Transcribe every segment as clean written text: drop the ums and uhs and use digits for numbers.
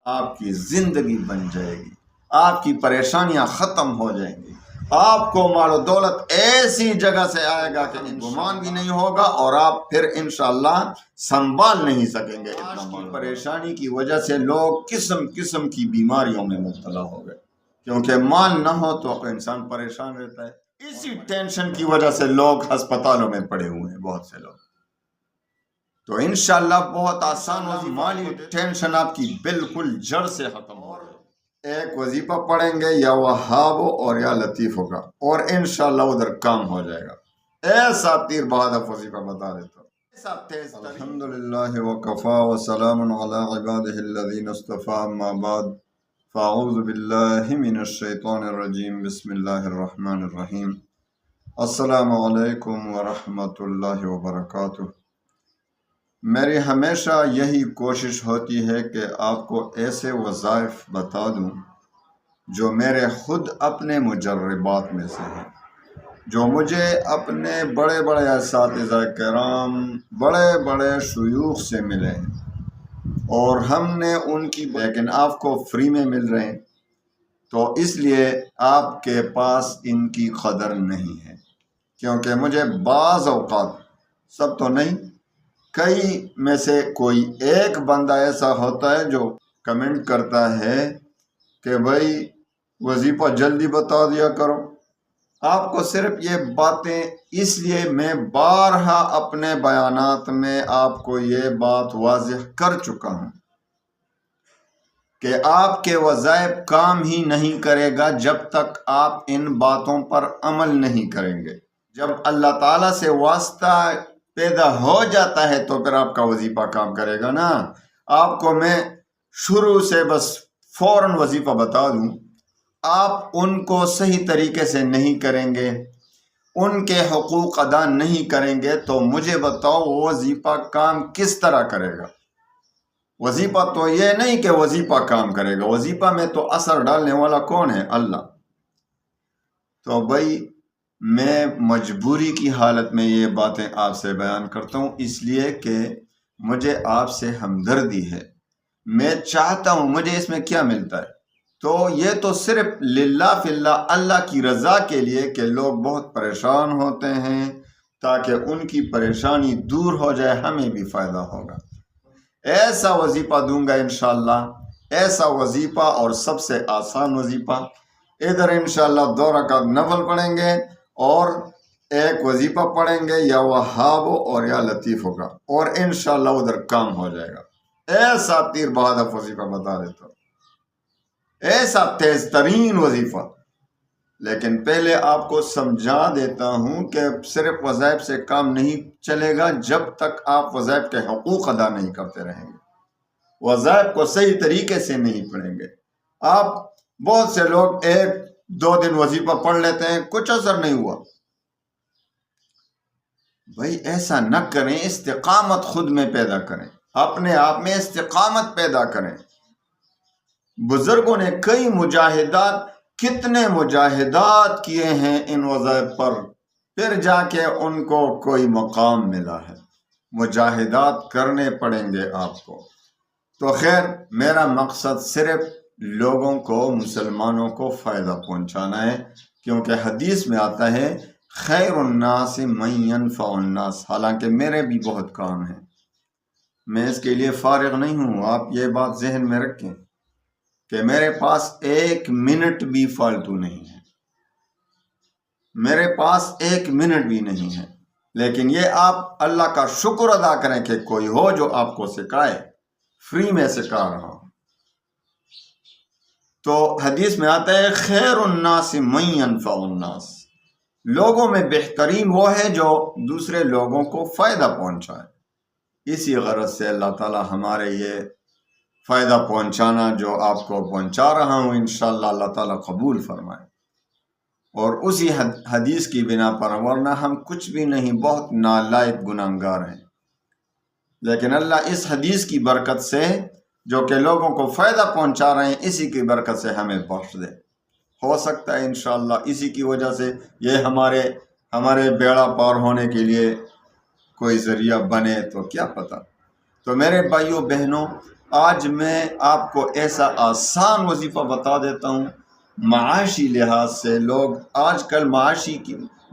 آپ کی زندگی بن جائے گی، آپ کی پریشانیاں ختم ہو جائیں گی، آپ کو مال و دولت ایسی جگہ سے آئے گا کہ گمان بھی نہیں ہوگا، اور آپ پھر انشاءاللہ سنبھال نہیں سکیں گے۔ آج کی پریشانی کی وجہ سے لوگ قسم قسم کی بیماریوں میں مبتلا ہو گئے، کیونکہ مال نہ ہو تو انسان پریشان رہتا ہے۔ اسی ٹینشن کی وجہ سے لوگ ہسپتالوں میں پڑے ہوئے ہیں، بہت سے لوگ۔ تو انشاءاللہ بہت آسان ہوگی، مالی ٹینشن آپ کی بالکل جڑ سے ختم ہو۔ ایک وظیفہ پڑھیں گے، یا وہاب اور یا لطیف ہوگا، اور انشاءاللہ ادھر کام ہو جائے گا۔ ایسا تیر بہادر وظیفہ بتا دیتا ہوں۔ الحمدللہ وکفا وسلام علی عبادہ الذین اصطفیٰ، اما بعد فاعوذ باللہ من الشیطان الرجیم، بسم اللہ الرحمن الرحیم۔ السلام علیکم ورحمۃ اللہ وبرکاتہ۔ میری ہمیشہ یہی کوشش ہوتی ہے کہ آپ کو ایسے وظائف بتا دوں جو میرے خود اپنے مجربات میں سے ہیں، جو مجھے اپنے بڑے بڑے اساتذہ کرام، بڑے بڑے شیوخ سے ملے ہیں، اور ہم نے ان کی، لیکن آپ کو فری میں مل رہے ہیں، تو اس لیے آپ کے پاس ان کی قدر نہیں ہے۔ کیونکہ مجھے بعض اوقات، سب تو نہیں، کئی میں سے کوئی ایک بندہ ایسا ہوتا ہے جو کمنٹ کرتا ہے کہ بھائی وظیفہ جلدی بتا دیا کرو۔ آپ کو صرف یہ باتیں، اس لیے میں بارہا اپنے بیانات میں آپ کو یہ بات واضح کر چکا ہوں کہ آپ کے وظائف کام ہی نہیں کرے گا جب تک آپ ان باتوں پر عمل نہیں کریں گے۔ جب اللہ تعالیٰ سے واسطہ پیدا ہو جاتا ہے تو پھر آپ کا وظیفہ کام کرے گا نا۔ آپ کو میں شروع سے بس فوراً وظیفہ بتا دوں، آپ ان کو صحیح طریقے سے نہیں کریں گے، ان کے حقوق ادا نہیں کریں گے، تو مجھے بتاؤ وہ وظیفہ کام کس طرح کرے گا؟ وظیفہ تو یہ نہیں کہ وظیفہ کام کرے گا، وظیفہ میں تو اثر ڈالنے والا کون ہے؟ اللہ۔ تو بھائی میں مجبوری کی حالت میں یہ باتیں آپ سے بیان کرتا ہوں، اس لیے کہ مجھے آپ سے ہمدردی ہے۔ میں چاہتا ہوں، مجھے اس میں کیا ملتا ہے؟ تو یہ تو صرف للہ فی اللہ، اللہ کی رضا کے لیے، کہ لوگ بہت پریشان ہوتے ہیں، تاکہ ان کی پریشانی دور ہو جائے، ہمیں بھی فائدہ ہوگا۔ ایسا وظیفہ دوں گا انشاءاللہ، ایسا وظیفہ، اور سب سے آسان وظیفہ۔ ادھر انشاءاللہ 2 رکعت نفل پڑھیں گے، اور ایک وظیفہ پڑھیں گے، یا وہاب اور یا لطیف ہوگا، اور انشاءاللہ ادھر کام ہو جائے گا۔ ایسا تیر بہادر وظیفہ بتا دیتا ہوں، ایسا تیز ترین وظیفہ۔ لیکن پہلے آپ کو سمجھا دیتا ہوں کہ صرف وظائف سے کام نہیں چلے گا جب تک آپ وظائف کے حقوق ادا نہیں کرتے رہیں گے، وظائف کو صحیح طریقے سے نہیں پڑھیں گے۔ آپ بہت سے لوگ 1-2 دن وظیفہ پڑھ لیتے ہیں، کچھ اثر نہیں ہوا۔ بھائی ایسا نہ کریں، استقامت خود میں پیدا کریں، اپنے آپ میں استقامت پیدا کریں۔ بزرگوں نے کئی مجاہدات، کتنے مجاہدات کیے ہیں ان وظائف پر، پھر جا کے ان کو کوئی مقام ملا ہے۔ مجاہدات کرنے پڑیں گے آپ کو۔ تو خیر، میرا مقصد صرف لوگوں کو، مسلمانوں کو فائدہ پہنچانا ہے، کیونکہ حدیث میں آتا ہے خیر الناس من ینفع الناس۔ حالانکہ میرے بھی بہت کام ہیں، میں اس کے لیے فارغ نہیں ہوں۔ آپ یہ بات ذہن میں رکھیں کہ میرے پاس 1 منٹ بھی فالتو نہیں ہے، میرے پاس 1 منٹ بھی نہیں ہے، لیکن یہ آپ اللہ کا شکر ادا کریں کہ کوئی ہو جو آپ کو سکھائے، فری میں سکھا رہا ہوں۔ تو حدیث میں آتا ہے خیر الناس من ینفع الناس، لوگوں میں بہترین وہ ہے جو دوسرے لوگوں کو فائدہ پہنچائے۔ اسی غرض سے اللہ تعالی ہمارے یہ فائدہ پہنچانا جو آپ کو پہنچا رہا ہوں، انشاءاللہ اللہ تعالی قبول فرمائے، اور اسی حدیث کی بنا پر، ورنہ ہم کچھ بھی نہیں، بہت نالائق گناہگار ہیں، لیکن اللہ اس حدیث کی برکت سے، جو کہ لوگوں کو فائدہ پہنچا رہے ہیں، اسی کی برکت سے ہمیں بخش دے۔ ہو سکتا ہے انشاءاللہ اسی کی وجہ سے یہ ہمارے بیڑا پار ہونے کے لیے کوئی ذریعہ بنے، تو کیا پتہ۔ تو میرے بھائیوں بہنوں، آج میں آپ کو ایسا آسان وظیفہ بتا دیتا ہوں، معاشی لحاظ سے لوگ آج کل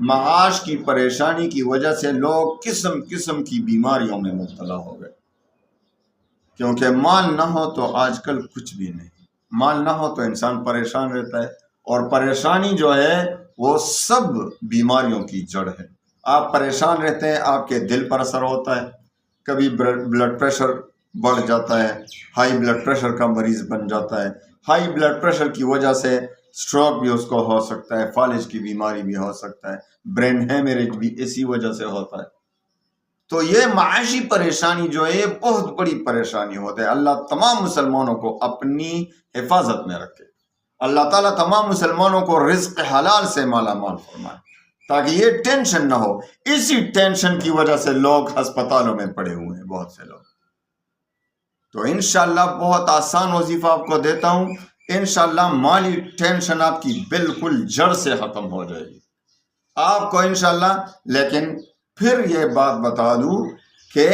معاش کی پریشانی کی وجہ سے لوگ قسم قسم کی بیماریوں میں مبتلا ہو گئے، کیونکہ مال نہ ہو تو آج کل کچھ بھی نہیں، مال نہ ہو تو انسان پریشان رہتا ہے، اور پریشانی جو ہے وہ سب بیماریوں کی جڑ ہے۔ آپ پریشان رہتے ہیں، آپ کے دل پر اثر ہوتا ہے، کبھی بلڈ پریشر بڑھ جاتا ہے، ہائی بلڈ پریشر کا مریض بن جاتا ہے، ہائی بلڈ پریشر کی وجہ سے سٹروک بھی اس کو ہو سکتا ہے، فالج کی بیماری بھی ہو سکتا ہے، برین ہیمریج بھی اسی وجہ سے ہوتا ہے۔ تو یہ معاشی پریشانی جو ہے یہ بہت بڑی پریشانی ہوتا ہے۔ اللہ تمام مسلمانوں کو اپنی حفاظت میں رکھے، اللہ تعالیٰ تمام مسلمانوں کو رزق حلال سے مالا مال فرمائے، تاکہ یہ ٹینشن نہ ہو۔ اسی ٹینشن کی وجہ سے لوگ ہسپتالوں میں پڑے ہوئے ہیں، بہت سے لوگ۔ تو انشاءاللہ بہت آسان وظیفہ آپ کو دیتا ہوں، انشاءاللہ مالی ٹینشن آپ کی بالکل جڑ سے ختم ہو جائے گی آپ کو انشاءاللہ۔ لیکن پھر یہ بات بتا دوں کہ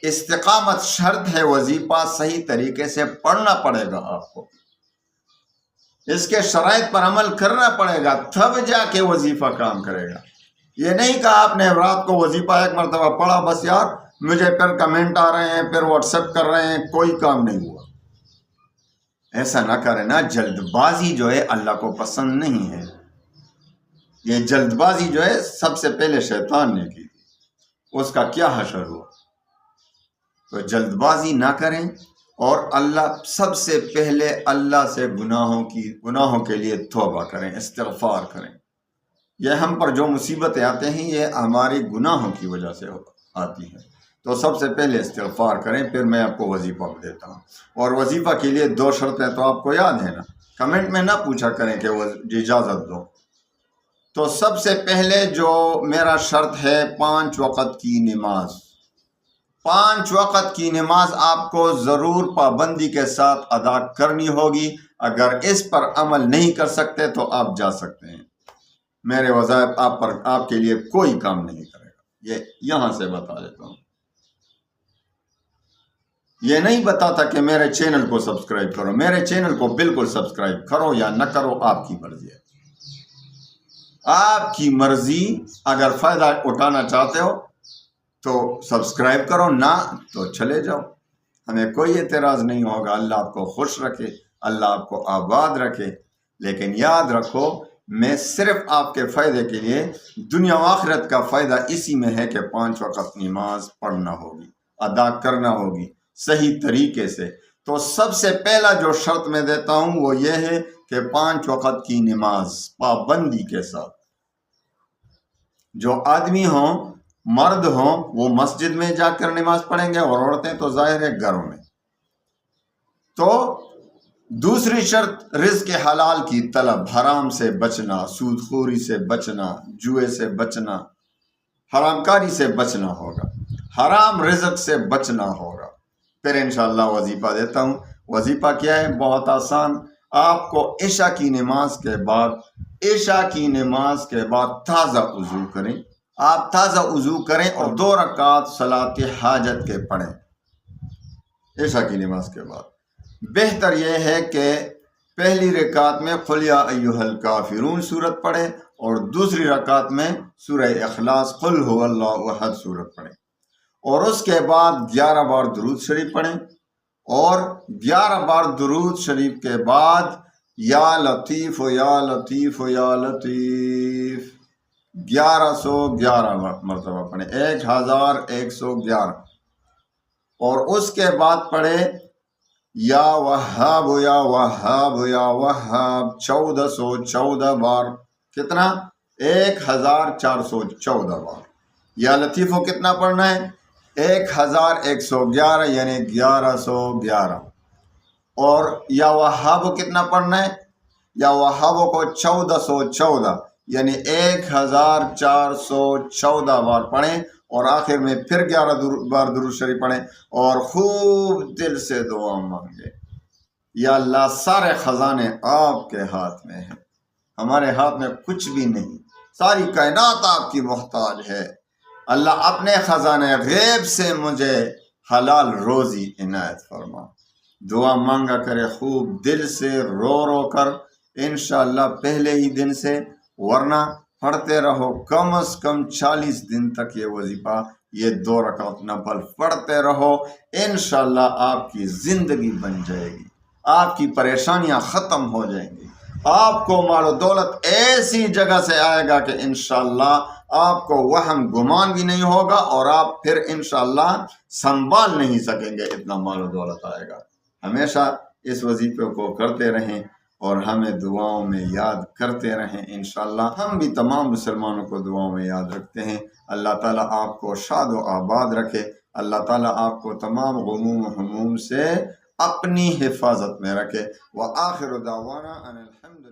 استقامت شرط ہے، وظیفہ صحیح طریقے سے پڑھنا پڑے گا، آپ کو اس کے شرائط پر عمل کرنا پڑے گا، تب جا کے وظیفہ کام کرے گا۔ یہ نہیں کہا آپ نے رات کو وظیفہ ایک مرتبہ پڑھا، بس یار مجھے پھر کمنٹ آ رہے ہیں، پھر واٹس ایپ کر رہے ہیں، کوئی کام نہیں ہوا۔ ایسا نہ کرے نا، جلد بازی جو ہے اللہ کو پسند نہیں ہے۔ یہ جلد بازی جو ہے سب سے پہلے شیطان نے کی، اس کا کیا حشر ہوا۔ تو جلد بازی نہ کریں، اور اللہ سب سے پہلے اللہ سے گناہوں کے لیے توبہ کریں، استغفار کریں۔ یہ ہم پر جو مصیبتیں آتے ہیں یہ ہماری گناہوں کی وجہ سے آتی ہیں، تو سب سے پہلے استغفار کریں۔ پھر میں آپ کو وظیفہ دیتا ہوں، اور وظیفہ کے لیے 2 شرطیں تو آپ کو یاد ہے نا، کمنٹ میں نہ پوچھا کریں کہ وہ اجازت دو۔ تو سب سے پہلے جو میرا شرط ہے 5 وقت کی نماز۔ 5 وقت کی نماز آپ کو ضرور پابندی کے ساتھ ادا کرنی ہوگی۔ اگر اس پر عمل نہیں کر سکتے تو آپ جا سکتے ہیں، میرے وظائف آپ کے لیے کوئی کام نہیں کرے گا، یہ یہاں سے بتا دیتا ہوں۔ یہ نہیں بتاتا کہ میرے چینل کو سبسکرائب کرو، میرے چینل کو بالکل سبسکرائب کرو یا نہ کرو، آپ کی مرضی ہے، آپ کی مرضی۔ اگر فائدہ اٹھانا چاہتے ہو تو سبسکرائب کرو، نہ تو چلے جاؤ، ہمیں کوئی اعتراض نہیں ہوگا۔ اللہ آپ کو خوش رکھے، اللہ آپ کو آباد رکھے۔ لیکن یاد رکھو، میں صرف آپ کے فائدے کے لیے، دنیا و آخرت کا فائدہ اسی میں ہے کہ 5 وقت نماز پڑھنا ہوگی، ادا کرنا ہوگی صحیح طریقے سے۔ تو سب سے پہلا جو شرط میں دیتا ہوں وہ یہ ہے کہ 5 وقت کی نماز پابندی کے ساتھ، جو آدمی ہوں، مرد ہوں، وہ مسجد میں جا کر نماز پڑھیں گے، اور عورتیں تو ظاہر ہے گھروں میں۔ تو دوسری شرط رزق حلال کی طلب، حرام سے بچنا، سود خوری سے بچنا، جوئے سے بچنا، حرام کاری سے بچنا ہوگا، حرام رزق سے بچنا ہوگا۔ پھر انشاءاللہ وظیفہ دیتا ہوں۔ وظیفہ کیا ہے؟ بہت آسان۔ آپ کو عشاء کی نماز کے بعد تازہ وضو کریں، آپ تازہ وضو کریں اور 2 رکعت صلاۃ حاجت کے پڑھیں عشاء کی نماز کے بعد۔ بہتر یہ ہے کہ پہلی رکعت میں قل یا ایھا الکافرون سورت پڑھیں، اور دوسری رکعت میں سورہ اخلاص قل ھو اللہ احد سورت پڑھیں، اور اس کے بعد 11 بار درود شریف پڑھیں، اور 11 بار درود شریف کے بعد یا لطیف یا لطیف یا لطیف 1111 مرتبہ پڑھیں، 1111، اور اس کے بعد پڑھے یا وہاب یا وہاب یا وہاب 1414 بار۔ کتنا؟ 1414 بار۔ یا لطیف کو کتنا پڑھنا ہے؟ 1111، یعنی 1111۔ اور یا وہاب کو کتنا پڑھنا ہے؟ یا وہاب کو 1414، یعنی 1414 بار پڑھیں، اور آخر میں پھر 11 بار درود شریف پڑھیں، اور خوب دل سے دعا مانگیں۔ یا اللہ، سارے خزانے آپ کے ہاتھ میں ہیں، ہمارے ہاتھ میں کچھ بھی نہیں، ساری کائنات آپ کی محتاج ہے۔ اللہ اپنے خزانے غیب سے مجھے حلال روزی عنایت فرما۔ دعا مانگا کرے خوب دل سے رو رو کر، انشاءاللہ پہلے ہی دن سے، ورنہ پڑھتے رہو کم از کم 40 دن تک یہ وظیفہ، یہ 2 رکعت نفل پڑھتے رہو، انشاءاللہ آپ کی زندگی بن جائے گی، آپ کی پریشانیاں ختم ہو جائیں گی، آپ کو مال و دولت ایسی جگہ سے آئے گا کہ انشاءاللہ آپ کو وہم گمان بھی نہیں ہوگا، اور آپ پھر انشاءاللہ سنبھال نہیں سکیں گے، اتنا مال و دولت آئے گا۔ ہمیشہ اس وظیفے کو کرتے رہیں اور ہمیں دعاؤں میں یاد کرتے رہیں، انشاءاللہ ہم بھی تمام مسلمانوں کو دعاؤں میں یاد رکھتے ہیں۔ اللہ تعالیٰ آپ کو شاد و آباد رکھے، اللہ تعالیٰ آپ کو تمام غموم و ہموم سے اپنی حفاظت میں رکھے۔ وآخر دعوانا ان الحمد